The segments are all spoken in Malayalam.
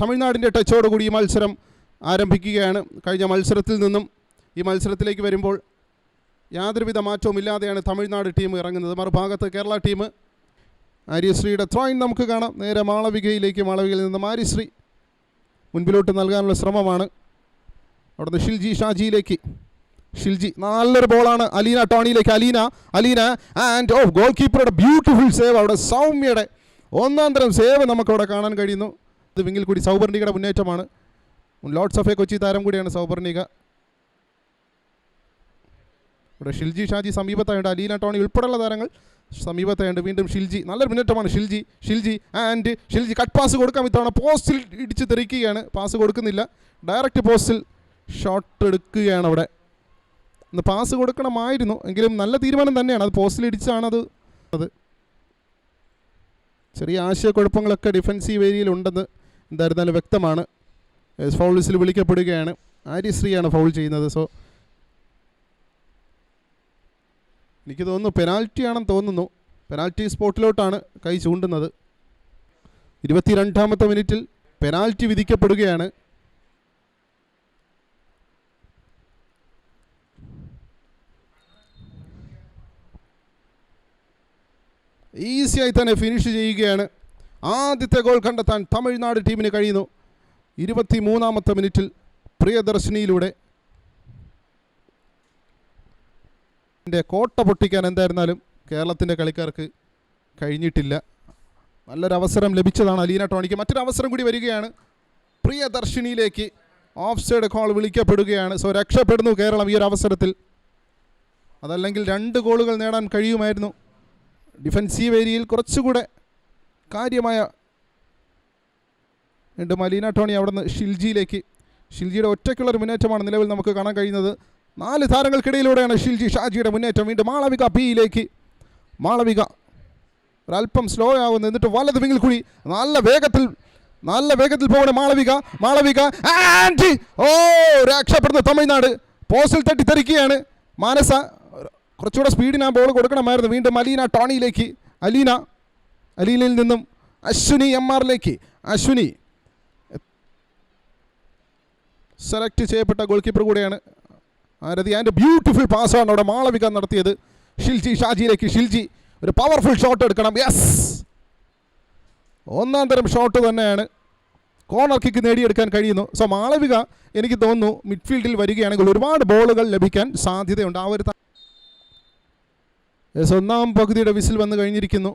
തമിഴ്നാടിൻ്റെ ടച്ചോടുകൂടി ഈ മത്സരം ആരംഭിക്കുകയാണ്. കഴിഞ്ഞ മത്സരത്തിൽ നിന്നും ഈ മത്സരത്തിലേക്ക് വരുമ്പോൾ യാതൊരുവിധ മാറ്റവുമില്ലാതെയാണ് തമിഴ്നാട് ടീം ഇറങ്ങുന്നത്. മറുഭാഗത്ത് കേരള ടീം ആര്യശ്രീയുടെ ത്രോയിൻ നമുക്ക് കാണാം. നേരെ മാളവികയിലേക്ക്, മാളവികയിൽ നിന്ന് ആര്യശ്രീ മുൻപിലോട്ട് നൽകാനുള്ള ശ്രമമാണ്. അവിടുന്ന് ഷിൽജി ഷാജിയിലേക്ക്, ഷിൽജി നല്ലൊരു ബോളാണ്. അലീന ടോണിയിലേക്ക്, അലീന ആൻഡ് ഓഫ് ഗോൾ കീപ്പറുടെ ബ്യൂട്ടിഫുൾ സേവ്. അവിടെ സൗമ്യയുടെ ഒന്നാം തരം സേവ് നമുക്കവിടെ കാണാൻ കഴിയുന്നു. ഇത് വിങ്ങിൽ കൂടി സൗപർണികയുടെ മുന്നേറ്റമാണ്. ലോർഡ്സ് ഓഫ് എ കൊച്ചി താരം കൂടിയാണ് സൗപർണിക. ഇവിടെ ഷിൽജി ഷാജി സമീപത്തായുണ്ട്, അലീന ടോണി ഉൾപ്പെടെയുള്ള താരങ്ങൾ സമീപത്തായുണ്ട്. വീണ്ടും ഷിൽജി, നല്ലൊരു മുന്നേറ്റമാണ്. ഷിൽജി കട്ട് പാസ് കൊടുക്കാം. ഇത്തവണ പോസ്റ്റിൽ ഇടിച്ച് തെറിക്കുകയാണ്, പാസ് കൊടുക്കുന്നില്ല, ഡയറക്റ്റ് പോസ്റ്റിൽ ഷോട്ട് എടുക്കുകയാണ്. അവിടെ ഒന്ന് പാസ് കൊടുക്കണമായിരുന്നു, എങ്കിലും നല്ല തീരുമാനം തന്നെയാണ്. അത് പോസ്റ്റിൽ ഇടിച്ചാണ് അത് ചെറിയ ആശയക്കുഴപ്പങ്ങളൊക്കെ ഡിഫൻസീവ് ഏരിയയിൽ ഉണ്ടെന്ന് എന്തായിരുന്നാലും വ്യക്തമാണ്. ഫൗൾ വിസിൽ വിളിക്കപ്പെടുകയാണ്. ആര്യശ്രീയാണ് ഫൗൾ ചെയ്യുന്നത്. സോ എനിക്ക് തോന്നുന്നു പെനാൽറ്റി ആണെന്ന് തോന്നുന്നു. പെനാൽറ്റി സ്പോട്ടിലോട്ടാണ് കൈ ചൂണ്ടുന്നത്. 22ാമത്തെ മിനിറ്റിൽ പെനാൽറ്റി വിധിക്കപ്പെടുകയാണ്. ഈസിയായി തന്നെ ഫിനിഷ് ചെയ്യുകയാണ്. ആദ്യത്തെ ഗോൾ കണ്ടെത്താൻ തമിഴ്നാട് ടീമിന് കഴിയുന്നു. 23ാമത്തെ മിനിറ്റിൽ പ്രിയദർശിനിയിലൂടെ കോട്ട പൊട്ടിക്കാൻ എന്തായിരുന്നാലും കേരളത്തിൻ്റെ കളിക്കാർക്ക് കഴിഞ്ഞിട്ടില്ല. നല്ലൊരവസരം ലഭിച്ചതാണ് അലീന ടോണിക്ക്. മറ്റൊരു അവസരം കൂടി വരികയാണ്. പ്രിയദർശിനിയിലേക്ക് ഓഫ് സൈഡ് കോൾ വിളിക്കപ്പെടുകയാണ്. സോ രക്ഷപ്പെടുന്നു കേരളം ഈ ഒരു അവസരത്തിൽ. അതല്ലെങ്കിൽ 2 ഗോളുകൾ നേടാൻ കഴിയുമായിരുന്നു. ഡിഫൻസീവ് ഏരിയയിൽ കുറച്ചുകൂടെ കാര്യമായ വീണ്ടും അലീന ടോണി അവിടെ നിന്ന് ഷിൽജിയിലേക്ക്. ഷിൽജിയുടെ ഒറ്റയ്ക്കുള്ളൊരു മുന്നേറ്റമാണ് നിലവിൽ നമുക്ക് കാണാൻ കഴിയുന്നത്. 4 താരങ്ങൾക്കിടയിലൂടെയാണ് ഷിൽജി ഷാജിയുടെ മുന്നേറ്റം. വീണ്ടും മാളവിക പിയിലേക്ക്. മാളവിക ഒരല്പം സ്ലോ ആവുന്നു, എന്നിട്ട് വലത് വിങ്ങിൽ കൂടി നല്ല വേഗത്തിൽ പോകണം മാളവിക ആൻഡ് രക്ഷപ്പെടുന്ന തമിഴ്നാട്. പോസ്റ്റിൽ തട്ടിത്തെറിക്കുകയാണ്. മാനസ കുറച്ചുകൂടെ സ്പീഡിന് ആ ബോൾ കൊടുക്കണമായിരുന്നു. വീണ്ടും അലീന ടോണിയിലേക്ക്. അലീനയിൽ നിന്നും അശ്വിനി MRലേക്ക്. അശ്വിനി സെലക്ട് ചെയ്യപ്പെട്ട ഗോൾ കീപ്പർ കൂടെയാണ് ആരതി. ആൻഡ് ബ്യൂട്ടിഫുൾ പാസ്സാണ് അവിടെ മാളവിക നടത്തിയത്. ഷിൽജി ഷാജിയിലേക്ക്. ഷിൽജി ഒരു പവർഫുൾ ഷോട്ട് എടുക്കണം. യെസ്, ഒന്നാം തരം ഷോട്ട് തന്നെയാണ്. കോർണർ കിക്ക് നേടിയെടുക്കാൻ കഴിയുന്നു. സോ മാളവിക എനിക്ക് തോന്നുന്നു മിഡ്ഫീൽഡിൽ വരികയാണെങ്കിൽ ഒരുപാട് ബോളുകൾ ലഭിക്കാൻ സാധ്യതയുണ്ട്. ആ ഒരു ഒന്നാം പകുതിയുടെ വിസിൽ വന്നു കഴിഞ്ഞിരിക്കുന്നു.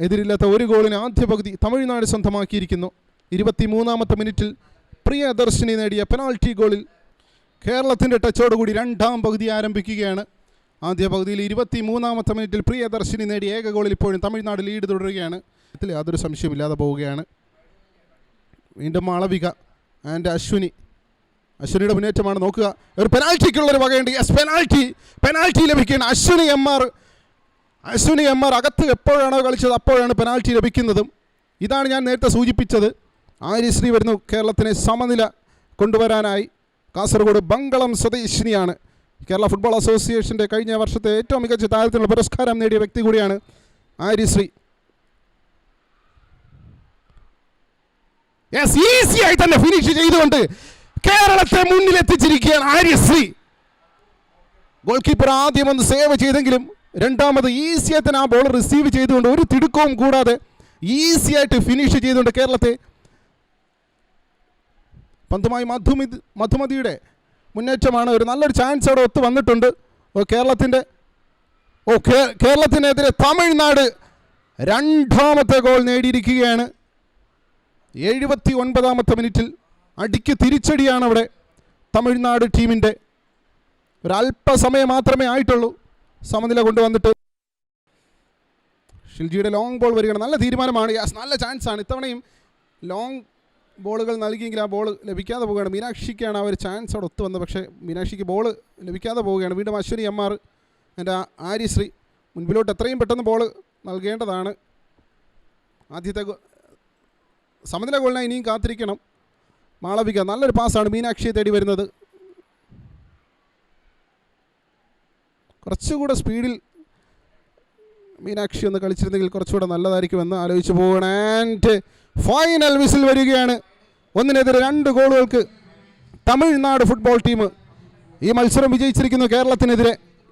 എതിരില്ലാത്ത ഒരു ഗോളിന് ആദ്യ പകുതി തമിഴ്നാട് സ്വന്തമാക്കിയിരിക്കുന്നു. 23ാമത്തെ മിനിറ്റിൽ പ്രിയദർശിനി നേടിയ പെനാൾട്ടി ഗോളിൽ കേരളത്തിൻ്റെ ടച്ചോടുകൂടി 2ാം പകുതി ആരംഭിക്കുകയാണ്. ആദ്യ പകുതിയിൽ 23ാമത്തെ മിനിറ്റിൽ പ്രിയദർശിനി നേടിയ ഏക ഗോളിൽ ഇപ്പോഴും തമിഴ്നാട് ലീഡ് തുടരുകയാണ്. ഇതിൽ യാതൊരു സംശയമില്ലാതെ പോവുകയാണ്. വീണ്ടും മാളവിക ആൻഡ് അശ്വിനിയുടെ മുന്നേറ്റമാണ്. നോക്കുക, ഒരു പെനാൽറ്റിക്കുള്ളൊരു വകയുണ്ട്. യെസ്, പെനാൽറ്റി ലഭിക്കുകയാണ്. അശ്വിനി എം ആർ അകത്ത് എപ്പോഴാണോ കളിച്ചത് അപ്പോഴാണ് പെനാൽറ്റി ലഭിക്കുന്നതും. ഇതാണ് ഞാൻ നേരത്തെ സൂചിപ്പിച്ചത്. ആര്യശ്രീ വരുന്നു കേരളത്തിനെ സമനില കൊണ്ടുവരാനായി. കാസർഗോഡ് ബങ്കളം സ്വദേശിനിയാണ്. കേരള ഫുട്ബോൾ അസോസിയേഷൻ്റെ കഴിഞ്ഞ വർഷത്തെ ഏറ്റവും മികച്ച താരത്തിനുള്ള പുരസ്കാരം നേടിയ വ്യക്തി കൂടിയാണ് ആര്യശ്രീ. യെസ്, ഈസിയായി തന്നെ ഫിനിഷ് ചെയ്തുകൊണ്ട് കേരളത്തെ മുന്നിലെത്തിച്ചിരിക്കുകയാണ് ആര്യശ്രീ. ഗോൾ കീപ്പർ ആദ്യം ഒന്ന് സേവ് ചെയ്തെങ്കിലും രണ്ടാമത് ഈസിയായി തന്നെ ആ ബോൾ റിസീവ് ചെയ്തുകൊണ്ട് ഒരു തിടുക്കവും കൂടാതെ ഈസിയായിട്ട് ഫിനിഷ് ചെയ്തുകൊണ്ട് കേരളത്തെ പന്തുമായി മധുമതിയുടെ മുന്നേറ്റമാണ്. ഒരു നല്ലൊരു ചാൻസ് അവിടെ ഒത്തു വന്നിട്ടുണ്ട്. കേരളത്തിനെതിരെ തമിഴ്നാട് 2ാമത്തെ ഗോൾ നേടിയിരിക്കുകയാണ്. 79ാമത്തെ മിനിറ്റിൽ അടിക്ക് തിരിച്ചടിയാണ് അവിടെ തമിഴ്നാട് ടീമിൻ്റെ. ഒരല്പസമയം മാത്രമേ ആയിട്ടുള്ളൂ സമനില കൊണ്ടുവന്നിട്ട്. ഷിൽജിയുടെ ലോങ് ബോൾ വരികയാണ്. നല്ല തീരുമാനമാണ്. യെസ്, നല്ല ചാൻസാണ്. ഇത്തവണയും ലോങ് ബോളുകൾ നൽകിയെങ്കിൽ ആ ബോൾ ലഭിക്കാതെ പോവുകയാണ്. മീനാക്ഷിക്കാണ് ആ ഒരു ചാൻസ് അവിടെ ഒത്തു വന്നത്, പക്ഷേ മീനാക്ഷിക്ക് ബോൾ ലഭിക്കാതെ പോവുകയാണ്. വീണ്ടും അശ്വിനി MR എൻ്റെ ആര്യശ്രീ മുൻപിലോട്ട് എത്രയും പെട്ടെന്ന് ബോൾ നൽകേണ്ടതാണ്. ആദ്യത്തെ സമനില ഗോളിനായി ഇനിയും കാത്തിരിക്കണം. മാളവിക നല്ലൊരു പാസ്സാണ് മീനാക്ഷിയെ തേടി വരുന്നത്. കുറച്ചുകൂടെ സ്പീഡിൽ മീനാക്ഷി ഒന്ന് കളിച്ചിരുന്നെങ്കിൽ കുറച്ചുകൂടെ നല്ലതായിരിക്കുമെന്ന് ആലോചിച്ച് പോവുകയാണ്. ആൻഡ് ഫൈനൽ വിസിൽ വരികയാണ്. 1-നെതിരെ 2 ഗോളുകൾക്ക് തമിഴ്നാട് ഫുട്ബോൾ ടീം ഈ മത്സരം വിജയിച്ചിരിക്കുന്നു കേരളത്തിനെതിരെ.